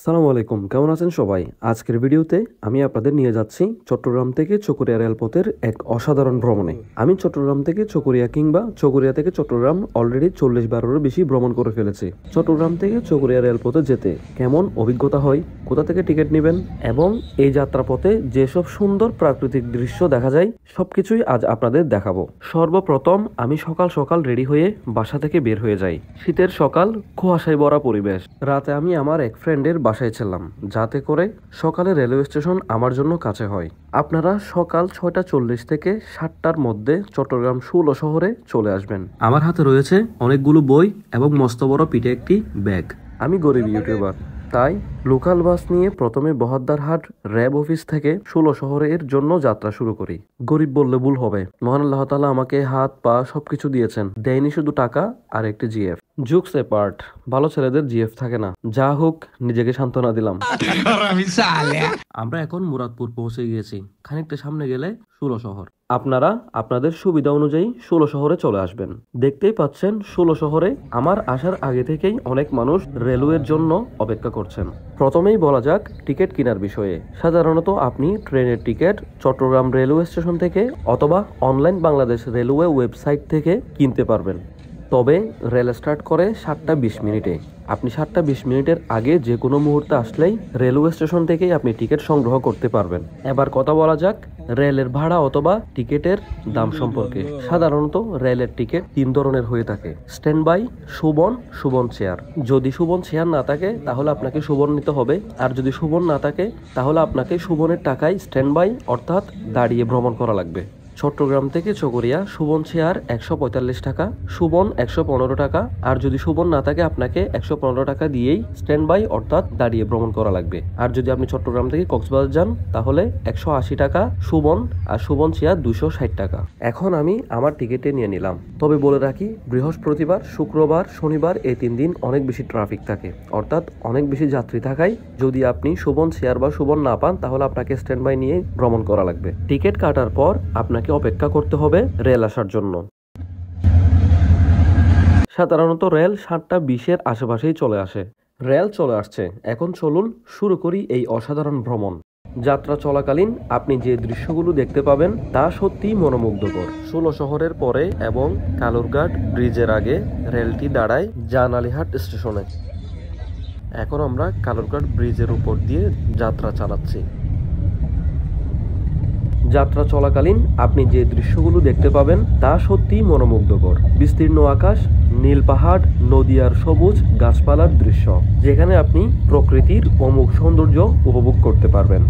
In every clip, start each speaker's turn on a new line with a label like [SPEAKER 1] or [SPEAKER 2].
[SPEAKER 1] আসসালামু আলাইকুম, কেমন আছেন সবাই? আজকের ভিডিওতে আমি আপনাদের নিয়ে যাচ্ছি চট্টগ্রাম থেকে চকরিয়া রেলপথের এক অসাধারণ ভ্রমণে। আমি চট্টগ্রাম থেকে চকরিয়া কিংবা চকরিয়া থেকে চট্টগ্রাম অলরেডি 40-12-এরও বেশি ভ্রমণ করে ফেলেছি। চট্টগ্রাম থেকে চকরিয়া রেলপথে যেতে কেমন অভিজ্ঞতা হয়, কোথা থেকে টিকিট নেবেন এবং এই যাত্রাপথে যেসব সুন্দর প্রাকৃতিক দৃশ্য দেখা যায় সবকিছুই আজ আপনাদের দেখাবো। সর্বপ্রথম আমি সকাল সকাল রেডি হয়ে বাসা থেকে বের হয়ে যাই। শীতের সকাল, কুয়াশায় ভরা পরিবেশ। রাতে আমি আমার এক ফ্রেন্ডের বাসায় ছিলাম, যাতে করে সকালে রেলওয়ে স্টেশন আমার জন্য কাছে হয়। আপনারা সকাল 6:40 থেকে 7টার মধ্যে চট্টগ্রাম 16 শহরে চলে আসবেন। আমার হাতে রয়েছে অনেকগুলো বই এবং মস্ত বড় পিঠে একটি ব্যাগ। আমি গরিব ইউটিউবার, তাই লোকাল বাস নিয়ে প্রথমে বহদ্দারহাট র্যাব অফিস থেকে 16 শহরের জন্য যাত্রা শুরু করি। গরিব বললে ভুল হবে, মহান আল্লাহ তাআলা আমাকে হাত পা সবকিছু দিয়েছেন, দেয়নি শুধু টাকা আর একটি জিএফ। জুকস এপার্ট, ভালো ছেলেদের জিএফ থাকে না। যা হোক, নিজেকে সান্ত্বনা দিলাম। আমরা এখন মুরাদপুর পৌঁছে গিয়েছি। খানিকটা সামনে গেলে 16 শহর। আপনারা আপনাদের সুবিধা অনুযায়ী 16 শহরে চলে আসবেন। দেখতেই পাচ্ছেন 16 শহরে আমার আসার আগে থেকেই অনেক মানুষ রেলওয়ের জন্য অপেক্ষা করছেন। প্রথমেই বলা যাক টিকিট কেনার বিষয়ে। সাধারণত আপনি ট্রেনের টিকিট চট্টগ্রাম রেলওয়ে স্টেশন থেকে অথবা অনলাইন বাংলাদেশ রেলওয়ে ওয়েবসাইট থেকে কিনতে পারবেন। তবে রেল স্টার্ট করে 7:20 আপনি 7:20 আগে যে কোনো মুহূর্তে আসলেই রেলওয়ে স্টেশন থেকেই আপনি টিকিট সংগ্রহ করতে পারবেন। এবার কথা বলা যাক রেলের ভাড়া অথবা টিকিটের দাম সম্পর্কে। সাধারণত রেলের টিকিট 3 ধরনের হয়ে থাকে: স্ট্যান্ড বাই, সুবন চেয়ার। যদি সুবন চেয়ার না থাকে তাহলে আপনাকে সুবন নিতে হবে, আর যদি সুবন না থাকে তাহলে আপনাকে সুবনের টাকায় স্ট্যান্ড বাই অর্থাৎ দাঁড়িয়ে ভ্রমণ করা লাগবে। চট্টগ্রাম থেকে চকরিয়া সুবন চেয়ার 145 টাকা, সুবন 115 টাকা। আর যদি সুবন না থাকে আপনাকে 115 টাকা দিয়েই স্ট্যান্ড বাই অর্থাৎ দাঁড়িয়ে ভ্রমণ করা লাগবে। আর যদি আপনি চট্টগ্রাম থেকে কক্সবাজার যান তাহলে 180 টাকা সুবন, আর সুবন চেয়ার 260 টাকা। এখন আমি আমার টিকিটে নিয়ে নিলাম। তবে বলে রাখি, বৃহস্পতিবার, শুক্রবার, শনিবার এই 3 দিন অনেক বেশি ট্রাফিক থাকে, অর্থাৎ অনেক বেশি যাত্রী থাকায় যদি আপনি সুবন চেয়ার বা সুবন না পান তাহলে আপনাকে স্ট্যান্ড বাই নিয়ে ভ্রমণ করা লাগবে। টিকিট কাটার পর আপনাকে অপেক্ষা করতে হবে রেল আসার জন্য। সাধারণত রেল 7:20 আশেপাশেই চলে আসে। রেল চলে আসছে, এখন চলুন শুরু করি এই অসাধারণ ভ্রমণ। যাত্রা চলাকালীন আপনি যে দৃশ্যগুলো দেখতে পাবেন তা সত্যি মনোমুগ্ধকর। 16 শহরের পরে এবং কালুরঘাট ব্রিজের আগে রেলটি দাঁড়ায় জানালিহাট স্টেশনে। এখন আমরা কালুরঘাট ব্রিজের উপর দিয়ে যাত্রা চালাচ্ছি। যাত্রা চলাকালীন আপনি যে দৃশ্যগুলো দেখতে পাবেন তা সত্যিই মনোমুগ্ধকর। বিস্তীর্ণ আকাশ, নীল পাহাড়, নদী আর সবুজ গাছপালার দৃশ্য, যেখানে আপনি প্রকৃতির অমোঘ সৌন্দর্য উপভোগ করতে পারবেন।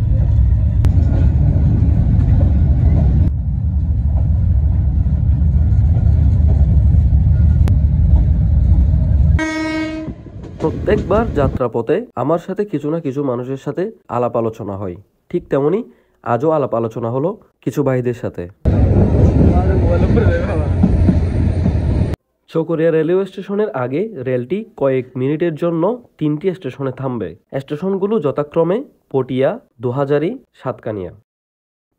[SPEAKER 1] প্রত্যেকবার যাত্রাপথে আমার সাথে কিছু না কিছু মানুষের সাথে আলাপ আলোচনা হয়। ঠিক তেমনি আজও আলাপ আলোচনা হলো কিছু ভাইদের সাথে। চকরিয়া রেলওয়ে স্টেশনের আগে রেলটি কয়েক মিনিটের জন্য 3টি স্টেশনে থামবে। স্টেশনগুলো যথাক্রমে পটিয়া, দুহাজারী, সাতকানিয়া।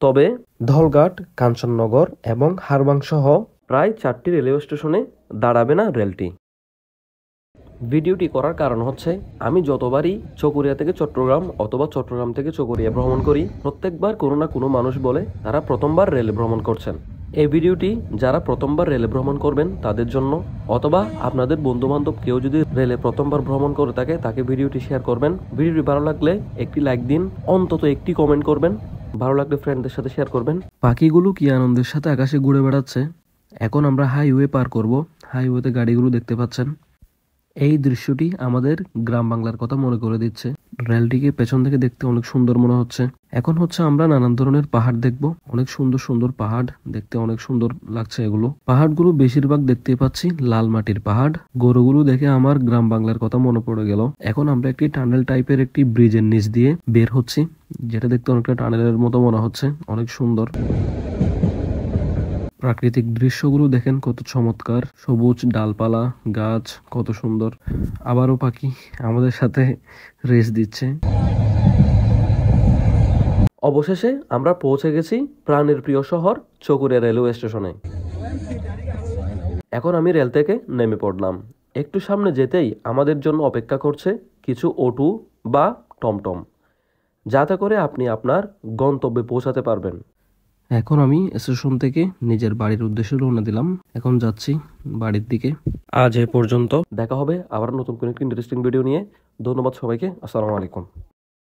[SPEAKER 1] তবে ধলঘাট, কাঞ্চননগর এবং হারবাং সহ প্রায় 4টি রেলওয়ে স্টেশনে দাঁড়াবে না রেলটি। ভিডিওটি করার কারণ হচ্ছে, আমি যতবারই চকরিয়া থেকে চট্টগ্রাম অথবা চট্টগ্রাম থেকে চকরিয়া ভ্রমণ করি, প্রত্যেকবার কোনো না কোনো মানুষ বলে তারা প্রথমবার রেলে ভ্রমণ করছেন। এই ভিডিওটি যারা প্রথমবার রেলে ভ্রমণ করবেন তাদের জন্য, অথবা আপনাদের বন্ধুবান্ধব কেউ যদি রেলে প্রথমবার ভ্রমণ করে থাকে তাকে ভিডিওটি শেয়ার করবেন। ভিডিওটি ভালো লাগলে একটি লাইক দিন, অন্তত একটি কমেন্ট করবেন, ভালো লাগলে ফ্রেন্ডদের সাথে শেয়ার করবেন। পাখিগুলো কি আনন্দের সাথে আকাশে ঘুরে বেড়াচ্ছে। এখন আমরা হাইওয়ে পার করব। হাইওয়েতে গাড়িগুলো দেখতে পাচ্ছেন। এই দৃশ্যটি আমাদের গ্রাম বাংলার কথা মনে করে দিচ্ছে। রেলটিকে পেছন থেকে দেখতে অনেক সুন্দর মনে হচ্ছে। এখন হচ্ছে আমরা নানান ধরনের পাহাড় দেখব। অনেক সুন্দর সুন্দর পাহাড়, দেখতে অনেক সুন্দর লাগছে এগুলো। পাহাড়গুলো বেশিরভাগ দেখতে পাচ্ছি লাল মাটির পাহাড়। গরুগুলো দেখে আমার গ্রাম বাংলার কথা মনে পড়ে গেল। এখন আমরা একটি টানেল টাইপের একটি ব্রিজের নিচ দিয়ে বের হচ্ছি, যেটা দেখতে অনেকটা টানেলের মতো মনে হচ্ছে। অনেক সুন্দর প্রাকৃতিক দৃশ্যগুলো দেখেন, কত চমৎকার। সবুজ ডালপালা, গাছ, কত সুন্দর। আবারও পাখি আমাদের সাথে রেস দিচ্ছে। অবশেষে আমরা পৌঁছে গেছি প্রাণের প্রিয় শহর চকরিয়া রেলওয়ে স্টেশনে। এখন আমি রেল থেকে নেমে পড়লাম। একটু সামনে যেতেই আমাদের জন্য অপেক্ষা করছে কিছু অটো বা টমটম, যাতে করে আপনি আপনার গন্তব্যে পৌঁছাতে পারবেন। এখন আমি স্টেশন থেকে নিজের বাড়ির উদ্দেশ্যে রওনা দিলাম। এখন যাচ্ছি বাড়ির দিকে। আজ এ পর্যন্ত, দেখা হবে আবার নতুন কোনো একটি ইন্টারেস্টিং ভিডিও নিয়ে। ধন্যবাদ সবাইকে। আসসালামু আলাইকুম।